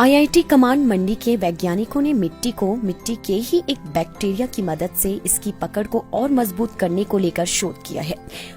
IIT command मंडी के वैज्ञानिकों ने मिट्टी के ही एक बैक्टीरिया की मदद से इसकी पकड़ को और मजबूत करने को लेकर शोध किया है।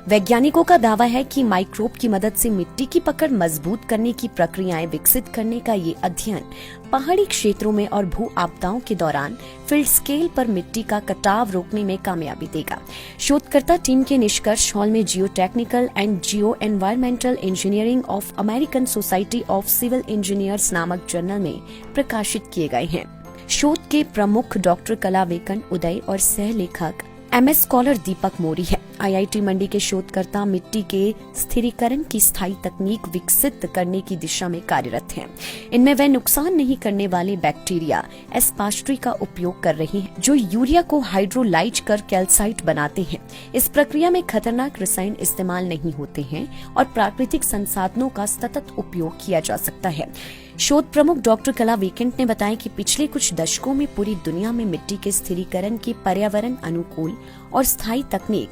वैज्ञानिकों का दावा है कि माइक्रोब की मदद से मिट्टी की पकड़ मजबूत करने की प्रक्रियाएं विकसित करने का ये अध्ययन पहाड़ी क्षेत्रों में और भू आपदाओं के दौरान फील्ड स्केल पर मिट्टी का कटाव रोकने में कामयाबी देगा। शोधकर्ता टीम के निष्कर्ष हॉल में geotechnical and geoenvironmental engineering of American society of civil engineers नामक जर्नल में प्रकाशित किए गए हैं। शोध के प्रमुख डॉक्टर कलावेकन उदय और सह लेखक MS स्कॉलर दीपक मोरी है। आईआईटी मंडी के शोधकर्ता मिट्टी के स्थिरीकरण की स्थायी तकनीक विकसित करने की दिशा में कार्यरत हैं। इनमें वे नुकसान नहीं करने वाले बैक्टीरिया एस पास्ट्री का उपयोग कर रही हैं, जो यूरिया को हाइड्रोलाइज कर कैल्साइट बनाते हैं। इस प्रक्रिया में खतरनाक रसायन इस्तेमाल नहीं होते हैं और प्राकृतिक संसाधनों का सतत उपयोग किया जा सकता है। शोध प्रमुख डॉक्टर कला वेकेंट ने बताया कि पिछले कुछ दशकों में पूरी दुनिया में मिट्टी के स्थिरीकरण की पर्यावरण अनुकूल और स्थायी तकनीक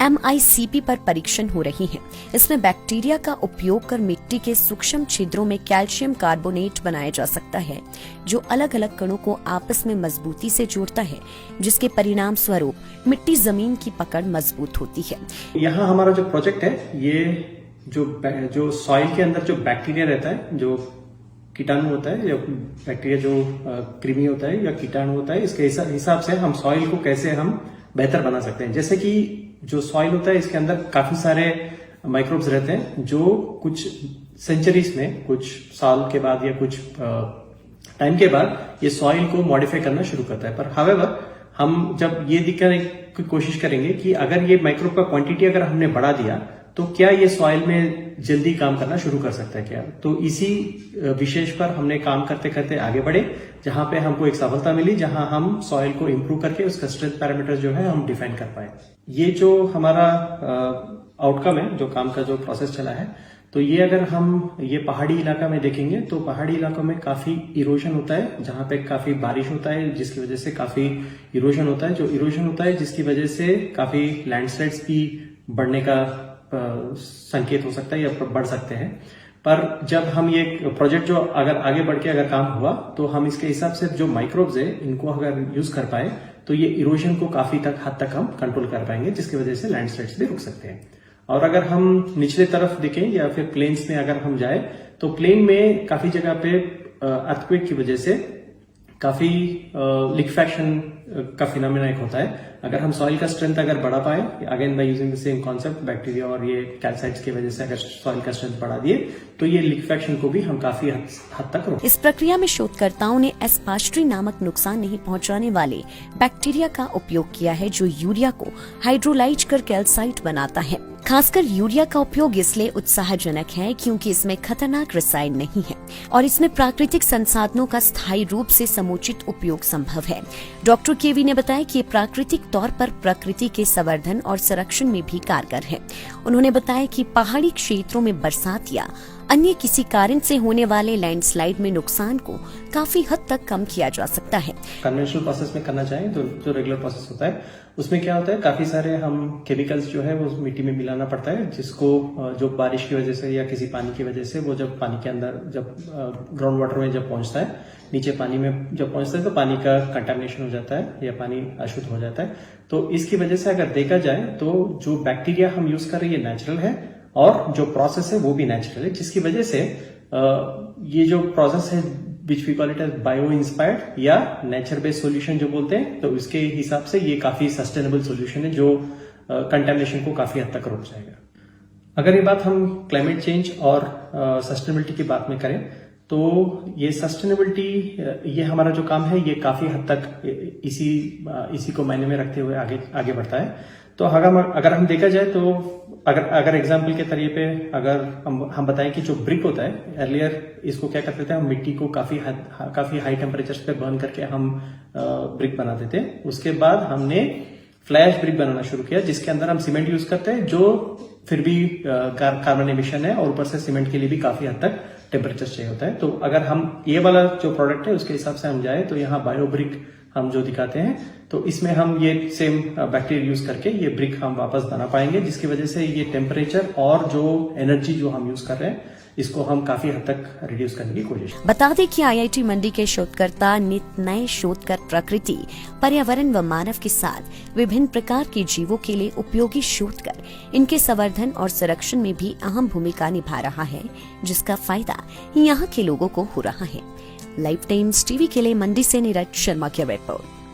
MICP पर परीक्षण हो रही है। इसमें बैक्टीरिया का उपयोग कर मिट्टी के सूक्ष्म छिद्रों में कैल्शियम कार्बोनेट बनाया जा सकता है, जो अलग अलग कणों को आपस में मजबूती से जोड़ता है, जिसके परिणाम स्वरूप मिट्टी जमीन की पकड़ मजबूत होती है। यहाँ हमारा जो प्रोजेक्ट है, ये जो सॉइल के अंदर जो बैक्टीरिया रहता है, जो कीटाणु होता है या बैक्टीरिया जो कृमि होता है या कीटाणु होता है, इसके हिसाब से हम सॉइल को कैसे हम बेहतर बना सकते हैं। जैसे कि जो सॉइल होता है, इसके अंदर काफी सारे माइक्रोब्स रहते हैं जो कुछ सेंचुरीज में, कुछ साल के बाद या कुछ टाइम के बाद ये सॉइल को मॉडिफाई करना शुरू करता है। पर हावेवर हम जब ये दिखाने की कोशिश करेंगे कि अगर ये माइक्रोब का क्वांटिटी अगर हमने बढ़ा दिया तो क्या ये सॉइल में जल्दी काम करना शुरू कर सकता है क्या। तो इसी विशेष पर हमने काम करते करते आगे बढ़े, जहां पे हमको एक सफलता मिली, जहां हम सॉइल को इम्प्रूव करके उसका स्ट्रेंथ पैरामीटर जो है हम डिफाइन कर पाए। ये जो हमारा आउटकम है, जो काम का जो प्रोसेस चला है, तो ये अगर हम ये पहाड़ी इलाका में देखेंगे तो पहाड़ी इलाकों में काफी इरोजन होता है, जहां पे काफी बारिश होता है, जिसकी वजह से काफी इरोजन होता है। जो इरोजन होता है जिसकी वजह से काफी लैंडस्लाइड्स भी बढ़ने का संकेत हो सकता है या बढ़ सकते हैं। पर जब हम ये प्रोजेक्ट जो अगर आगे बढ़ के अगर काम हुआ तो हम इसके हिसाब से जो माइक्रोब्स है इनको अगर यूज कर पाए तो ये इरोजन को काफी हद तक हम कंट्रोल कर पाएंगे, जिसकी वजह से लैंडस्लाइड्स भी रुक सकते हैं। और अगर हम निचले तरफ देखें या फिर प्लेन्स में अगर हम जाए तो प्लेन में काफी जगह पे अर्थक्वेक की वजह से काफी लिक्विफेक्शन का फिनोमेना एक होता है। अगर हम सॉइल का स्ट्रेंथ अगर बढ़ा पाए, again by using the same concept, bacteria और ये कैल्साइट्स की वजह से अगर सॉइल का स्ट्रेंथ बढ़ा दिए तो ये लिक्विफेक्शन को भी हम काफी हद तक रोक। इस प्रक्रिया में शोधकर्ताओं ने एस पास्ट्री नामक नुकसान नहीं पहुंचाने वाले बैक्टीरिया का उपयोग किया है, जो यूरिया को हाइड्रोलाइज कर कैल्साइट बनाता है। खासकर यूरिया का उपयोग इसलिए उत्साहजनक है क्योंकि इसमें खतरनाक रसायन नहीं है और इसमें प्राकृतिक संसाधनों का स्थायी रूप से समुचित उपयोग संभव है। डॉक्टर केवी ने बताया कि ये प्राकृतिक तौर पर प्रकृति के संवर्धन और संरक्षण में भी कारगर है। उन्होंने बताया कि पहाड़ी क्षेत्रों में बरसात या अन्य किसी कारण से होने वाले लैंडस्लाइड में नुकसान को काफी हद तक कम किया जा सकता है। कन्वेंशनल प्रोसेस में करना चाहें तो जो रेगुलर प्रोसेस होता है उसमें क्या होता है, काफी सारे हम केमिकल्स जो है वो मिट्टी में मिलाना पड़ता है, जिसको जो बारिश की वजह से या किसी पानी की वजह से वो जब पानी के अंदर जब ग्राउंड वाटर में जब पहुंचता है, नीचे पानी में जब पहुंचता है तो पानी का कंटामिनेशन हो जाता है या पानी अशुद्ध हो जाता है। तो इसकी वजह से अगर देखा जाए तो जो बैक्टीरिया हम यूज कर रहे हैं ये नेचुरल है और जो प्रोसेस है वो भी नेचुरल है, जिसकी वजह से ये जो प्रोसेस है which we call it as bio inspired या नेचर बेस्ड सॉल्यूशन जो बोलते हैं, तो इसके हिसाब से ये काफी सस्टेनेबल सॉल्यूशन है जो कंटेमिनेशन को काफी हद तक रोक जाएगा। अगर ये बात हम क्लाइमेट चेंज और सस्टेनेबिलिटी की बात में करें तो ये सस्टेनेबिलिटी, ये हमारा जो काम है ये काफी हद तक इसी को मायने में रखते हुए आगे बढ़ता है। तो अगर हम देखा जाए तो अगर एग्जाम्पल के तरीके पे अगर हम बताएं कि जो ब्रिक होता है, अर्लियर इसको क्या करते थे, हम मिट्टी को काफी हाई टेम्परेचर्स पे बर्न करके हम ब्रिक बनाते थे। उसके बाद हमने फ्लैश ब्रिक बनाना शुरू किया, जिसके अंदर हम सीमेंट यूज करते हैं, जो फिर भी कार्बन एमिशन है और ऊपर से सीमेंट के लिए भी काफी हद तक टेम्परेचर चाहिए होता है। तो अगर हम ये वाला जो प्रोडक्ट है उसके हिसाब से हम जाए तो यहाँ बायो ब्रिक हम जो दिखाते हैं, तो इसमें हम ये सेम बैक्टीरिया यूज करके ये ब्रिक हम वापस बना पाएंगे, जिसकी वजह से ये टेम्परेचर और जो एनर्जी जो हम यूज कर रहे हैं इसको हम काफी हद तक रिड्यूस करने की कोशिश करें। बता दें कि आईआईटी मंडी के शोधकर्ता नित नए शोध कर प्रकृति, पर्यावरण व मानव के साथ विभिन्न प्रकार के जीवों के लिए उपयोगी शोध कर इनके संवर्धन और संरक्षण में भी अहम भूमिका निभा रहा है, जिसका फायदा यहाँ के लोगों को हो रहा है। लाइफ टाइम्स टीवी के लिए मंडी से नीरज शर्मा की रिपोर्ट।